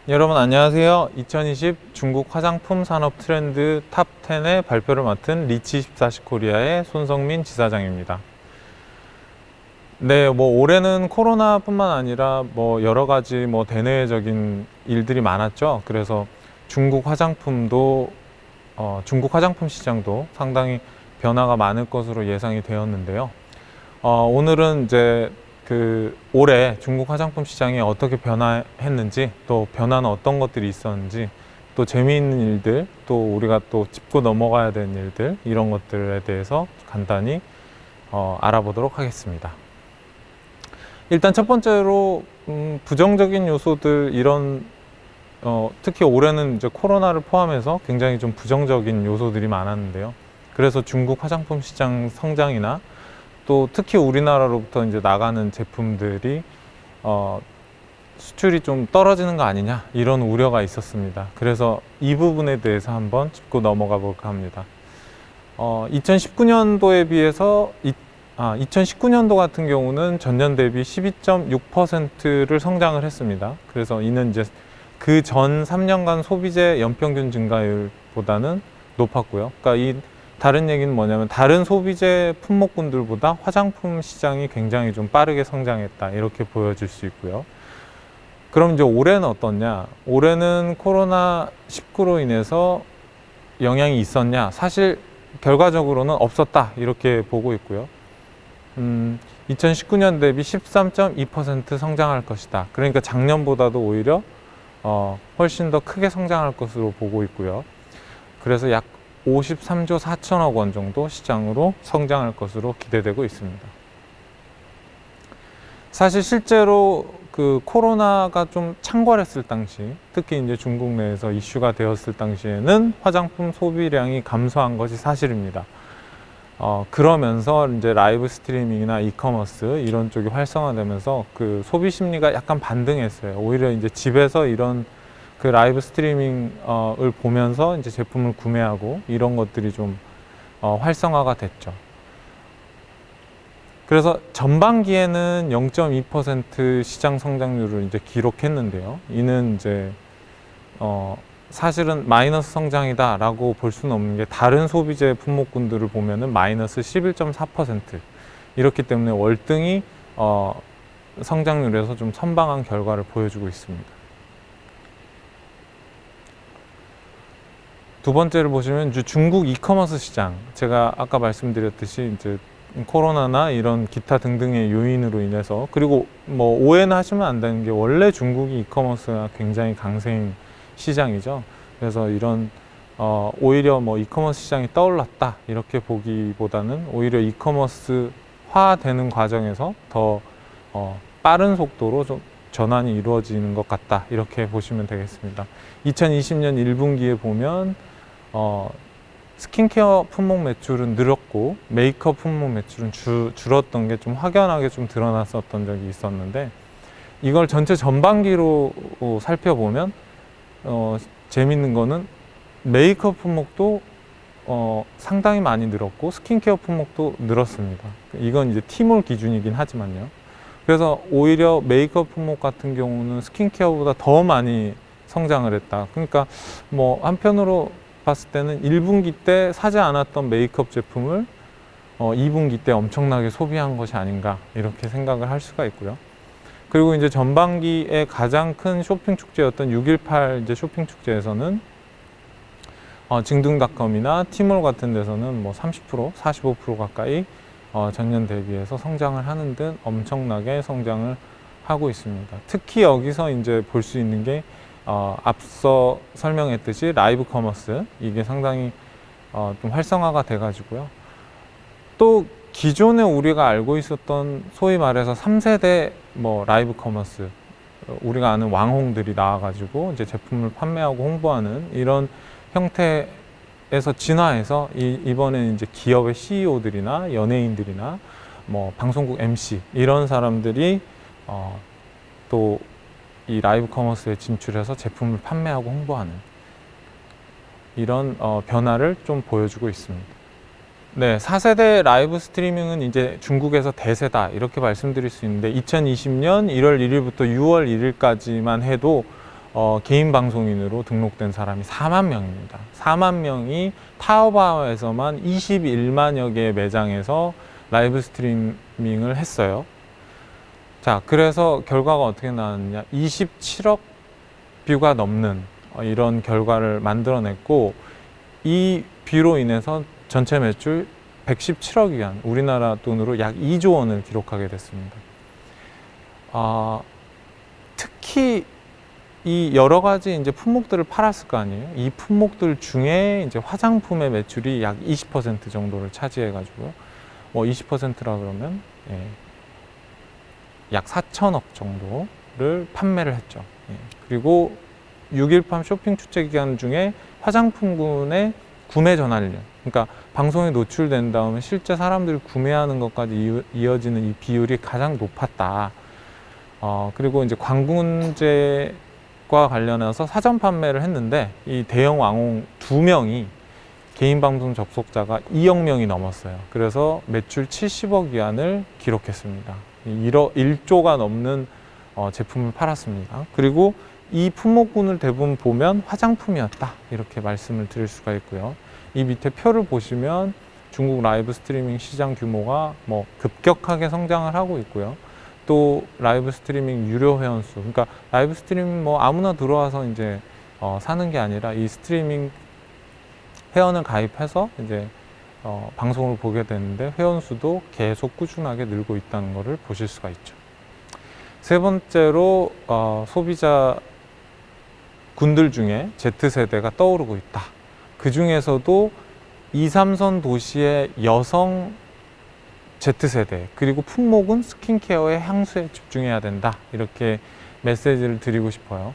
여러분 안녕하세요. 2020 중국 화장품 산업 트렌드 탑 10의 발표를 맡은 리치24시 코리아의 손성민 지사장입니다. 네, 올해는 코로나뿐만 아니라 여러 가지 대내적인 일들이 많았죠. 그래서 중국 화장품 시장도 상당히 변화가 많을 것으로 예상이 되었는데요. 오늘은 이제 올해 중국 화장품 시장이 어떻게 변화했는지, 또 변화는 어떤 것들이 있었는지, 또 재미있는 일들, 또 우리가 또 짚고 넘어가야 되는 일들, 이런 것들에 대해서 간단히 알아보도록 하겠습니다. 일단 첫 번째로 부정적인 요소들, 특히 올해는 이제 코로나를 포함해서 굉장히 좀 부정적인 요소들이 많았는데요. 그래서 중국 화장품 시장 성장이나 또 특히 우리나라로부터 이제 나가는 제품들이 수출이 좀 떨어지는 거 아니냐, 이런 우려가 있었습니다. 그래서 이 부분에 대해서 한번 짚고 넘어가 볼까 합니다. 2019년도에 비해서 2019년도 같은 경우는 전년 대비 12.6%를 성장을 했습니다. 그래서 이는 이제 그 전 3년간 소비재 연평균 증가율보다는 높았고요. 그러니까 다른 얘기는 뭐냐면 다른 소비재 품목군들보다 화장품 시장이 굉장히 좀 빠르게 성장했다, 이렇게 보여질 수 있고요. 그럼 이제 올해는 어떻냐? 올해는 코로나19로 인해서 영향이 있었냐? 사실 결과적으로는 없었다, 이렇게 보고 있고요. 2019년 대비 13.2% 성장할 것이다. 그러니까 작년보다도 오히려 훨씬 더 크게 성장할 것으로 보고 있고요. 그래서 약 53조 4천억 원 정도 시장으로 성장할 것으로 기대되고 있습니다. 사실 실제로 코로나가 좀 창궐했을 당시, 특히 이제 중국 내에서 이슈가 되었을 당시에는 화장품 소비량이 감소한 것이 사실입니다. 그러면서 이제 라이브 스트리밍이나 이커머스 이런 쪽이 활성화되면서 소비 심리가 약간 반등했어요. 오히려 이제 집에서 이런 라이브 스트리밍을 보면서 이제 제품을 구매하고 이런 것들이 좀 활성화가 됐죠. 그래서 전반기에는 0.2% 시장 성장률을 이제 기록했는데요. 이는 이제 사실은 마이너스 성장이다라고 볼 수는 없는 게, 다른 소비재 품목군들을 보면은 마이너스 11.4%, 이렇기 때문에 월등히 성장률에서 좀 선방한 결과를 보여주고 있습니다. 두 번째를 보시면 이제 중국 이커머스 시장, 제가 아까 말씀드렸듯이 이제 코로나나 이런 기타 등등의 요인으로 인해서, 그리고 오해는 하시면 안 되는 게, 원래 중국이 이커머스가 굉장히 강세인 시장이죠. 그래서 이런 오히려 이커머스 시장이 떠올랐다, 이렇게 보기보다는 오히려 이커머스화 되는 과정에서 더 빠른 속도로 좀 전환이 이루어지는 것 같다, 이렇게 보시면 되겠습니다. 2020년 1분기에 보면 스킨케어 품목 매출은 늘었고 메이크업 품목 매출은 줄었던 게 좀 확연하게 좀 드러났었던 적이 있었는데, 이걸 전체 전반기로 살펴보면 재밌는 거는 메이크업 품목도 상당히 많이 늘었고 스킨케어 품목도 늘었습니다. 이건 이제 T몰 기준이긴 하지만요. 그래서 오히려 메이크업 품목 같은 경우는 스킨케어보다 더 많이 성장을 했다. 그러니까 한편으로 봤을 때는 1분기 때 사지 않았던 메이크업 제품을 2분기 때 엄청나게 소비한 것이 아닌가, 이렇게 생각을 할 수가 있고요. 그리고 이제 전반기에 가장 큰 쇼핑 축제였던 6.18 이제 쇼핑 축제에서는 징둥닷컴이나 티몰 같은 데서는 30%, 45% 가까이 전년 대비해서 성장을 하는 등 엄청나게 성장을 하고 있습니다. 특히 여기서 이제 볼 수 있는 게 앞서 설명했듯이 라이브 커머스, 이게 상당히 좀 활성화가 돼 가지고요. 또 기존에 우리가 알고 있었던 소위 말해서 3세대 라이브 커머스, 우리가 아는 왕홍들이 나와 가지고 이제 제품을 판매하고 홍보하는 이런 형태에서 진화해서 이번에는 이제 기업의 CEO들이나 연예인들이나 방송국 MC 이런 사람들이 또 이 라이브 커머스에 진출해서 제품을 판매하고 홍보하는 이런 변화를 좀 보여주고 있습니다. 네, 4세대 라이브 스트리밍은 이제 중국에서 대세다, 이렇게 말씀드릴 수 있는데, 2020년 1월 1일부터 6월 1일까지만 해도 개인 방송인으로 등록된 사람이 4만 명입니다. 4만 명이 타오바오에서만 21만여 개의 매장에서 라이브 스트리밍을 했어요. 자, 그래서 결과가 어떻게 나왔느냐. 27억 뷰가 넘는 이런 결과를 만들어냈고, 이 뷰로 인해서 전체 매출 117억 위안, 우리나라 돈으로 약 2조 원을 기록하게 됐습니다. 특히 이 여러 가지 이제 품목들을 팔았을 거 아니에요. 이 품목들 중에 이제 화장품의 매출이 약 20% 정도를 차지해가지고요. 20%라 그러면 약 4천억 정도를 판매를 했죠. 그리고 6.18 쇼핑 축제 기간 중에 화장품군의 구매 전환율, 그러니까 방송에 노출된 다음에 실제 사람들이 구매하는 것까지 이어지는 이 비율이 가장 높았다. 그리고 이제 관군제과 관련해서 사전 판매를 했는데, 이 대형 왕홍 2명이 개인 방송 접속자가 2억 명이 넘었어요. 그래서 매출 70억 위안을 기록했습니다. 1조가 넘는 제품을 팔았습니다. 그리고 이 품목군을 대부분 보면 화장품이었다, 이렇게 말씀을 드릴 수가 있고요. 이 밑에 표를 보시면 중국 라이브 스트리밍 시장 규모가 급격하게 성장을 하고 있고요. 또 라이브 스트리밍 유료 회원수, 그러니까 라이브 스트리밍 아무나 들어와서 이제 사는 게 아니라 이 스트리밍 회원을 가입해서 이제 방송을 보게 되는데, 회원수도 계속 꾸준하게 늘고 있다는 것을 보실 수가 있죠. 세 번째로 소비자 군들 중에 Z세대가 떠오르고 있다. 그 중에서도 2, 3선 도시의 여성 Z세대, 그리고 품목은 스킨케어에 향수에 집중해야 된다, 이렇게 메시지를 드리고 싶어요.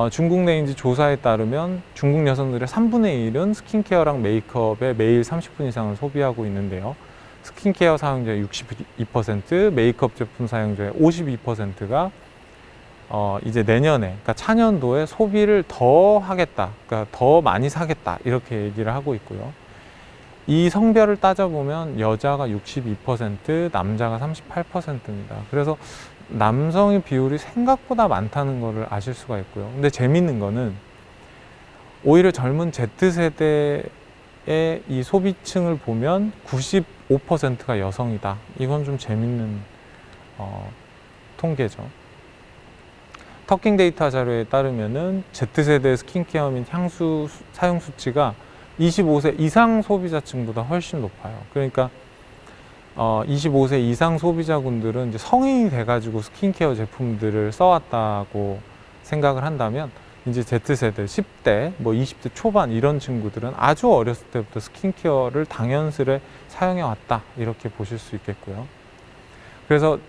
중국 내인지 조사에 따르면 중국 여성들의 3분의 1은 스킨케어랑 메이크업에 매일 30분 이상을 소비하고 있는데요. 스킨케어 사용자의 62%, 메이크업 제품 사용자의 52%가 이제 내년에, 그러니까 차년도에 소비를 더 하겠다, 그러니까 더 많이 사겠다, 이렇게 얘기를 하고 있고요. 이 성별을 따져보면 여자가 62%, 남자가 38%입니다. 그래서 남성의 비율이 생각보다 많다는 것을 아실 수가 있고요. 근데 재밌는 거는 오히려 젊은 Z세대의 이 소비층을 보면 95%가 여성이다. 이건 좀 재밌는 통계죠. 터킹 데이터 자료에 따르면은 Z세대 스킨케어 및 향수 사용 수치가 25세 이상 소비자층보다 훨씬 높아요. 그러니까 25세 이상 소비자군들은 이제 성인이 돼가지고 스킨케어 제품들을 써왔다고 생각을 한다면, 이제 Z세대 10대, 20대 초반 이런 친구들은 아주 어렸을 때부터 스킨케어를 당연스레 사용해 왔다, 이렇게 보실 수 있겠고요. 그래서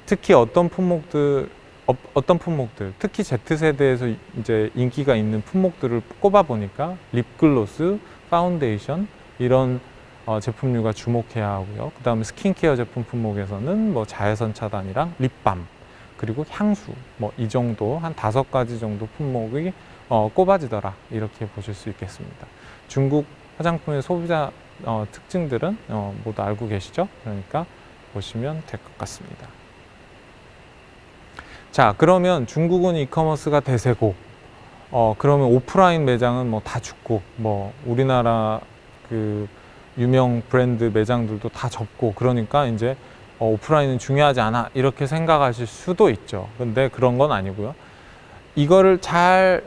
특히 어떤 품목들, 특히 Z세대에서 이제 인기가 있는 품목들을 꼽아 보니까 립글로스, 파운데이션, 이런 제품류가 주목해야 하고요. 그 다음에 스킨케어 제품 품목에서는 자외선 차단이랑 립밤, 그리고 향수, 이 정도 한 5가지 정도 품목이 꼽아지더라, 이렇게 보실 수 있겠습니다. 중국 화장품의 소비자 특징들은 모두 알고 계시죠? 그러니까 보시면 될 것 같습니다. 자, 그러면 중국은 이커머스가 대세고, 그러면 오프라인 매장은 다 죽고, 우리나라 그 유명 브랜드 매장들도 다 접고, 그러니까 이제 오프라인은 중요하지 않아, 이렇게 생각하실 수도 있죠. 근데 그런 건 아니고요. 이거를 잘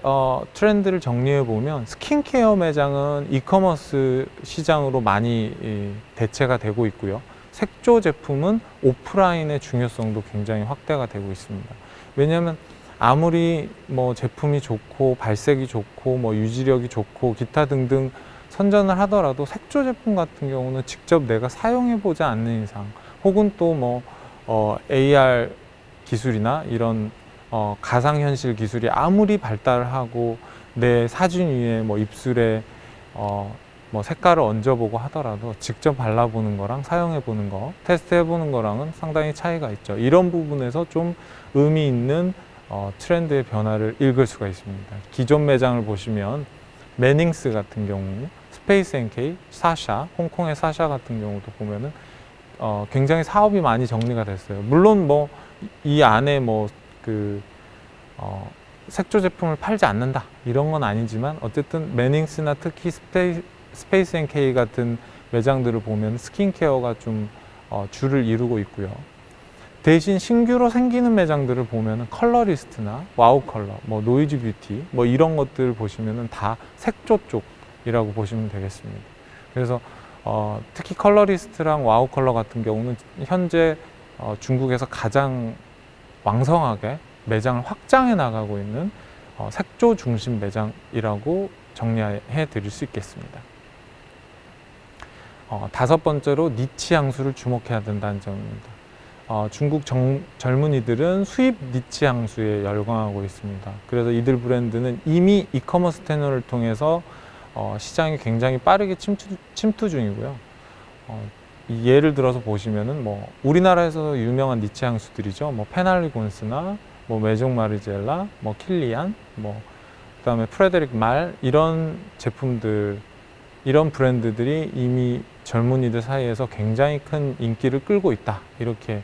트렌드를 정리해 보면, 스킨케어 매장은 이커머스 시장으로 많이 대체가 되고 있고요. 색조 제품은 오프라인의 중요성도 굉장히 확대가 되고 있습니다. 왜냐하면 아무리 제품이 좋고 발색이 좋고 유지력이 좋고 기타 등등 선전을 하더라도 색조 제품 같은 경우는 직접 내가 사용해 보지 않는 이상, 혹은 또 AR 기술이나 이런 가상현실 기술이 아무리 발달을 하고 내 사진 위에 입술에 색깔을 얹어보고 하더라도 직접 발라보는 거랑 사용해보는 거, 테스트해보는 거랑은 상당히 차이가 있죠. 이런 부분에서 좀 의미 있는 트렌드의 변화를 읽을 수가 있습니다. 기존 매장을 보시면 매닝스 같은 경우, 스페이스 NK, 사샤, 홍콩의 사샤 같은 경우도 보면은 굉장히 사업이 많이 정리가 됐어요. 물론 이 안에 색조 제품을 팔지 않는다 이런 건 아니지만 어쨌든 매닝스나 특히 스페이스 NK 같은 매장들을 보면 스킨케어가 좀 주를 이루고 있고요. 대신 신규로 생기는 매장들을 보면은 컬러리스트나 와우 컬러, 뭐 노이즈 뷰티, 뭐 이런 것들을 보시면은 다 색조 쪽이라고 보시면 되겠습니다. 그래서 특히 컬러리스트랑 와우 컬러 같은 경우는 현재 중국에서 가장 왕성하게 매장을 확장해 나가고 있는 색조 중심 매장이라고 정리해 드릴 수 있겠습니다. 다섯 번째로 니치 향수를 주목해야 된다는 점입니다. 중국 젊은이들은 수입 니치 향수에 열광하고 있습니다. 그래서 이들 브랜드는 이미 이커머스 채널을 통해서 시장이 굉장히 빠르게 침투 중이고요. 예를 들어서 보시면은 뭐 우리나라에서 유명한 니치 향수들이죠. 뭐 페날리곤스나 뭐 메종 마르젤라, 뭐 킬리안, 뭐 그다음에 프레데릭 말 이런 제품들, 이런 브랜드들이 이미 젊은이들 사이에서 굉장히 큰 인기를 끌고 있다 이렇게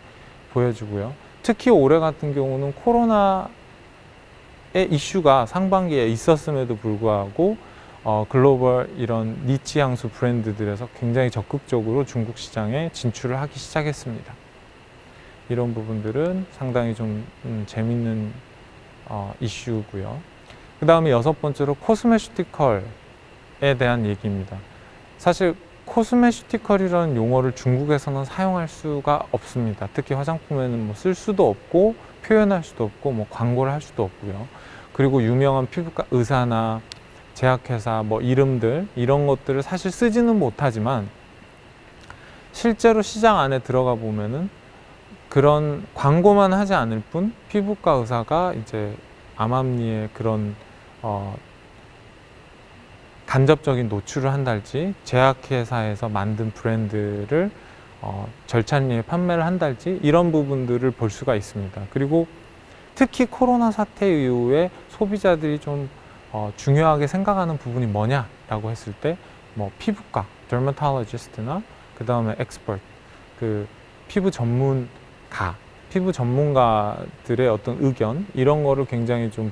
보여지고요. 특히 올해 같은 경우는 코로나의 이슈가 상반기에 있었음에도 불구하고 글로벌 이런 니치 향수 브랜드들에서 굉장히 적극적으로 중국 시장에 진출을 하기 시작했습니다. 이런 부분들은 상당히 좀 재밌는 이슈고요. 그 다음에 여섯 번째로 코스메슈티컬에 대한 얘기입니다. 사실 코스메슈티컬이라는 용어를 중국에서는 사용할 수가 없습니다. 특히 화장품에는 뭐 쓸 수도 없고 표현할 수도 없고 뭐 광고를 할 수도 없고요. 그리고 유명한 피부과 의사나 제약회사 뭐 이름들 이런 것들을 사실 쓰지는 못하지만 실제로 시장 안에 들어가 보면은 그런 광고만 하지 않을 뿐 피부과 의사가 이제 암암리에 그런 간접적인 노출을 한달지 제약회사에서 만든 브랜드를 절찬리에 판매를 한달지 이런 부분들을 볼 수가 있습니다. 그리고 특히 코로나 사태 이후에 소비자들이 좀 중요하게 생각하는 부분이 뭐냐라고 했을 때 뭐 피부과, dermatologist나 그 다음에 expert, 그 피부 전문가들의 어떤 의견 이런 거를 굉장히 좀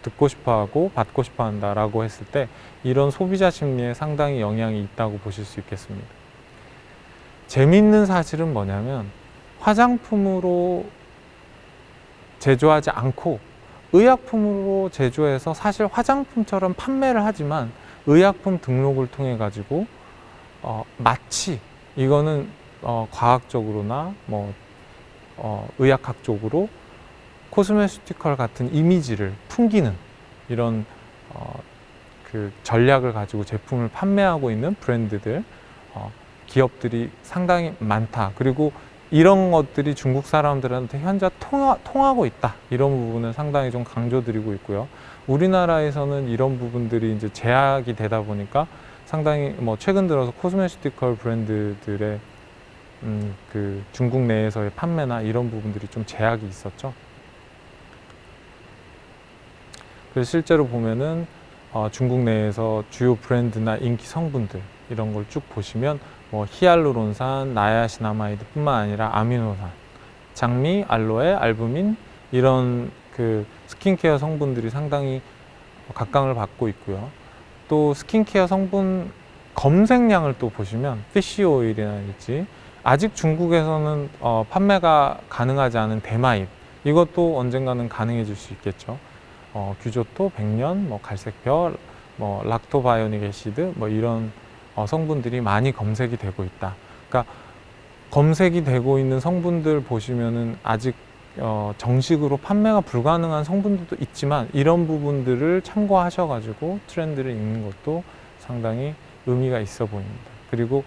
듣고 싶어하고 받고 싶어한다라고 했을 때 이런 소비자 심리에 상당히 영향이 있다고 보실 수 있겠습니다. 재미있는 사실은 뭐냐면 화장품으로 제조하지 않고 의약품으로 제조해서 사실 화장품처럼 판매를 하지만 의약품 등록을 통해 가지고 마치 이거는 과학적으로나 뭐 의학학적으로 코스메슈티컬 같은 이미지를 풍기는 이런 그 전략을 가지고 제품을 판매하고 있는 브랜드들, 기업들이 상당히 많다. 그리고 이런 것들이 중국 사람들한테 현재 통하고 있다. 이런 부분을 상당히 좀 강조드리고 있고요. 우리나라에서는 이런 부분들이 이제 제약이 되다 보니까 상당히 뭐 최근 들어서 코스메슈티컬 브랜드들의 그 중국 내에서의 판매나 이런 부분들이 좀 제약이 있었죠. 그래서 실제로 보면은 중국 내에서 주요 브랜드나 인기 성분들 이런 걸 쭉 보시면 뭐 히알루론산, 나야시나마이드뿐만 아니라 아미노산, 장미, 알로에, 알부민 이런 그 스킨케어 성분들이 상당히 각광을 받고 있고요. 또 스킨케어 성분 검색량을 또 보시면 피쉬 오일이라든지 아직 중국에서는 판매가 가능하지 않은 대마입 이것도 언젠가는 가능해질 수 있겠죠. 규조토, 백년, 뭐 갈색별, 뭐 락토바이오닉 애시드 뭐 이런 성분들이 많이 검색이 되고 있다. 그러니까 검색이 되고 있는 성분들 보시면은 아직 정식으로 판매가 불가능한 성분들도 있지만 이런 부분들을 참고하셔가지고 트렌드를 읽는 것도 상당히 의미가 있어 보입니다. 그리고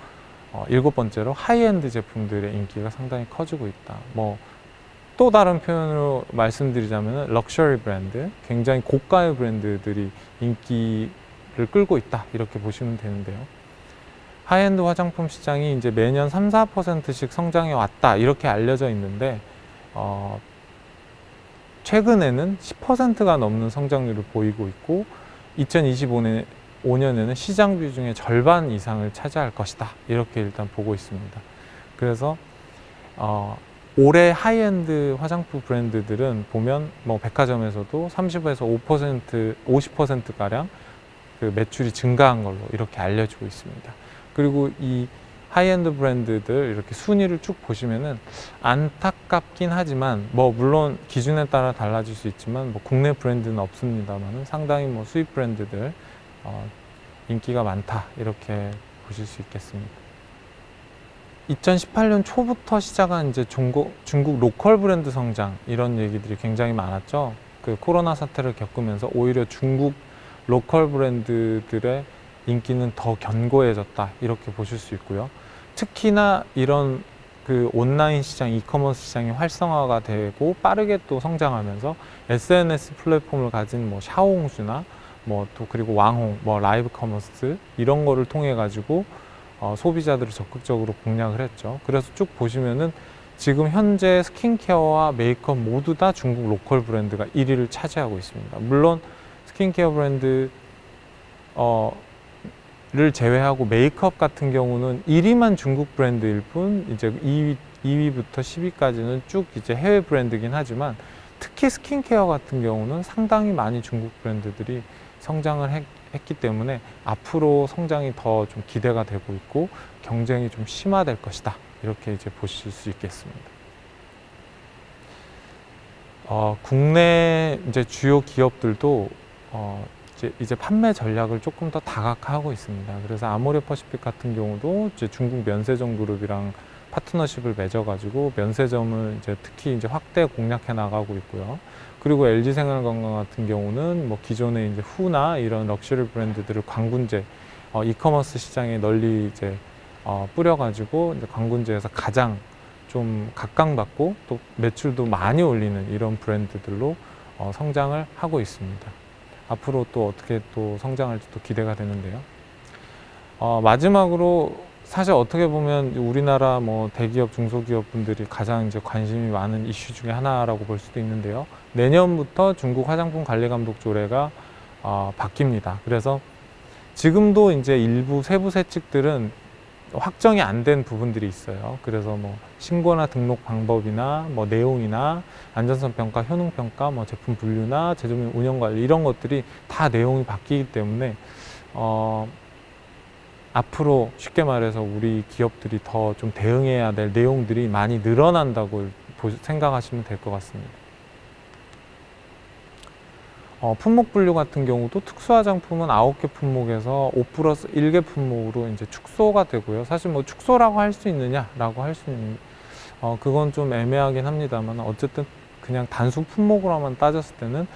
일곱 번째로 하이엔드 제품들의 인기가 상당히 커지고 있다. 뭐 또 다른 표현으로 말씀드리자면 럭셔리 브랜드, 굉장히 고가의 브랜드들이 인기를 끌고 있다 이렇게 보시면 되는데요. 하이엔드 화장품 시장이 이제 매년 3~4%씩 성장해 왔다 이렇게 알려져 있는데 최근에는 10%가 넘는 성장률을 보이고 있고 2025년에는 시장 비중의 절반 이상을 차지할 것이다 이렇게 일단 보고 있습니다. 그래서 올해 하이엔드 화장품 브랜드들은 보면 뭐 백화점에서도 30에서 5%, 50%가량 그 매출이 증가한 걸로 이렇게 알려지고 있습니다. 그리고 이 하이엔드 브랜드들 이렇게 순위를 쭉 보시면은 안타깝긴 하지만 뭐 물론 기준에 따라 달라질 수 있지만 뭐 국내 브랜드는 없습니다만은 상당히 뭐 수입 브랜드들 인기가 많다 이렇게 보실 수 있겠습니다. 2018년 초부터 시작한 이제 중국 로컬 브랜드 성장 이런 얘기들이 굉장히 많았죠. 그 코로나 사태를 겪으면서 오히려 중국 로컬 브랜드들의 인기는 더 견고해졌다 이렇게 보실 수 있고요. 특히나 이런 그 온라인 시장, 이커머스 시장이 활성화가 되고 빠르게 또 성장하면서 SNS 플랫폼을 가진 뭐 샤오홍슈나 뭐 또 그리고 왕홍, 뭐 라이브 커머스 이런 거를 통해 가지고 소비자들을 적극적으로 공략을 했죠. 그래서 쭉 보시면은 지금 현재 스킨케어와 메이크업 모두 다 중국 로컬 브랜드가 1위를 차지하고 있습니다. 물론 스킨케어 브랜드 를 제외하고 메이크업 같은 경우는 1위만 중국 브랜드일 뿐 이제 2위부터 10위까지는 쭉 이제 해외 브랜드긴 하지만 특히 스킨케어 같은 경우는 상당히 많이 중국 브랜드들이 성장을 했기 때문에 앞으로 성장이 더 좀 기대가 되고 있고 경쟁이 좀 심화될 것이다 이렇게 이제 보실 수 있겠습니다. 국내 이제 주요 기업들도 이제 판매 전략을 조금 더 다각화하고 있습니다. 그래서 아모레퍼시픽 같은 경우도 이제 중국 면세점 그룹이랑 파트너십을 맺어가지고 면세점을 이제 특히 이제 확대 공략해 나가고 있고요. 그리고 LG생활건강 같은 경우는 뭐 기존의 이제 후나 이런 럭셔리 브랜드들을 관군제 이커머스 시장에 널리 이제 뿌려가지고 이제 관군제에서 가장 좀 각광받고 또 매출도 많이 올리는 이런 브랜드들로 성장을 하고 있습니다. 앞으로 또 어떻게 또 성장할지 또 기대가 되는데요. 마지막으로 사실 어떻게 보면 우리나라 뭐 대기업, 중소기업 분들이 가장 이제 관심이 많은 이슈 중에 하나라고 볼 수도 있는데요. 내년부터 중국 화장품 관리 감독 조례가 바뀝니다. 그래서 지금도 이제 일부 세부 세칙들은 확정이 안 된 부분들이 있어요. 그래서 뭐 신고나 등록 방법이나 뭐 내용이나 안전성 평가, 효능 평가, 뭐 제품 분류나 제조업 운영 관리 이런 것들이 다 내용이 바뀌기 때문에 앞으로 쉽게 말해서 우리 기업들이 더 좀 대응해야 될 내용들이 많이 늘어난다고 생각하시면 될 것 같습니다. 품목 분류 같은 경우도 특수화장품은 9개 품목에서 5+1개 품목으로 이제 축소가 되고요. 사실 뭐 축소라고 할 수 있느냐라고 할 수 있는, 그건 좀 애매하긴 합니다만 어쨌든 그냥 단순 품목으로만 따졌을 때는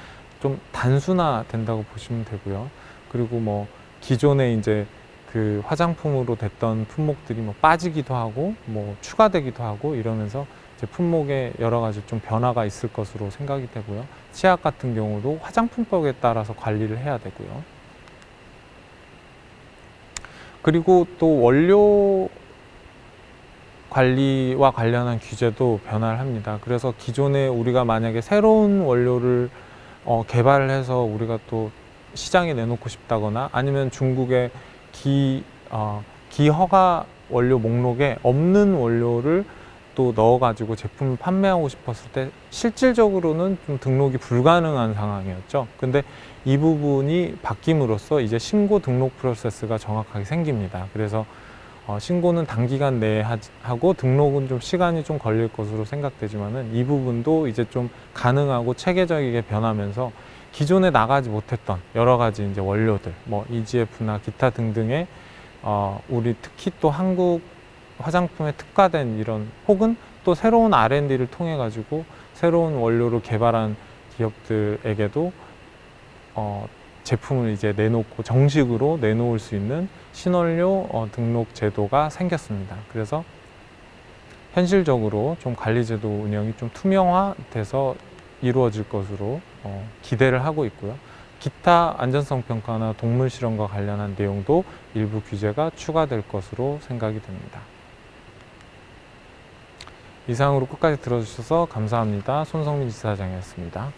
좀 단순화 된다고 보시면 되고요. 그리고 뭐 기존에 이제 그 화장품으로 됐던 품목들이 뭐 빠지기도 하고 뭐 추가되기도 하고 이러면서 이제 품목에 여러 가지 좀 변화가 있을 것으로 생각이 되고요. 치약 같은 경우도 화장품법에 따라서 관리를 해야 되고요. 그리고 또 원료 관리와 관련한 규제도 변화를 합니다. 그래서 기존에 우리가 만약에 새로운 원료를 개발을 해서 우리가 또 시장에 내놓고 싶다거나 아니면 중국의 기허가 원료 목록에 없는 원료를 또 넣어가지고 제품을 판매하고 싶었을 때 실질적으로는 좀 등록이 불가능한 상황이었죠. 근데 이 부분이 바뀜으로써 이제 신고 등록 프로세스가 정확하게 생깁니다. 그래서 신고는 단기간 내에 하고 등록은 좀 시간이 좀 걸릴 것으로 생각되지만은 이 부분도 이제 좀 가능하고 체계적이게 변하면서 기존에 나가지 못했던 여러 가지 이제 원료들, 뭐 EGF나 기타 등등의 우리 특히 또 한국 화장품에 특화된 이런 혹은 또 새로운 R&D를 통해 가지고 새로운 원료를 개발한 기업들에게도 제품을 이제 내놓고 정식으로 내놓을 수 있는 신원료 등록 제도가 생겼습니다. 그래서 현실적으로 좀 관리제도 운영이 좀 투명화돼서 이루어질 것으로 기대를 하고 있고요. 기타 안전성 평가나 동물 실험과 관련한 내용도 일부 규제가 추가될 것으로 생각이 됩니다. 이상으로 끝까지 들어주셔서 감사합니다. 손성민 지사장이었습니다.